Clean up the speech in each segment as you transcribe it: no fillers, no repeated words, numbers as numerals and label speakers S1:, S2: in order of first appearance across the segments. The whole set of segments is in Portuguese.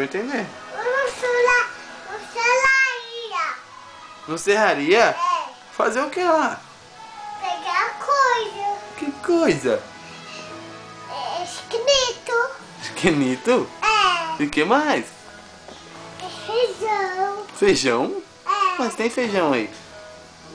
S1: tô entendendo.
S2: No serraria.
S1: No serraria?
S2: É.
S1: Fazer o que lá?
S2: Pegar coisa.
S1: Que coisa?
S2: É esqueleto.
S1: Esquenito?
S2: É.
S1: E que mais?
S2: É feijão.
S1: Feijão?
S2: É.
S1: Mas tem feijão aí.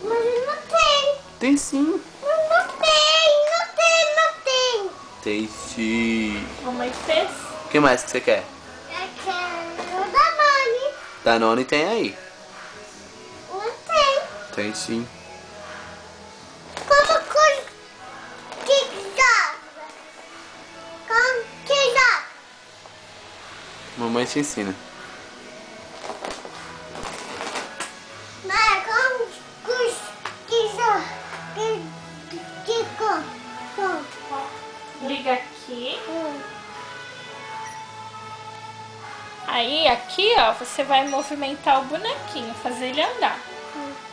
S2: Mas não tem.
S1: Tem sim.
S2: Não tem. Não tem. Não tem.
S1: Tem sim.
S3: Mamãe fez?
S1: O que mais que você quer?
S2: Eu quero Danone.
S1: Danone tem aí.
S2: Não tem.
S1: Tem sim.
S2: Como coisa que dá? Como que dá?
S1: Mamãe te ensina.
S2: Mas como que dá? Que com?
S3: Liga aqui. Aí, aqui, ó, você vai movimentar o bonequinho, fazer ele andar.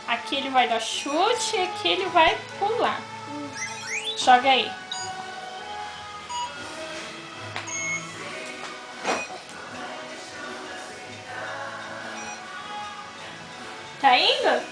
S3: Aqui ele vai dar chute e aqui ele vai pular. Joga aí. Tá indo?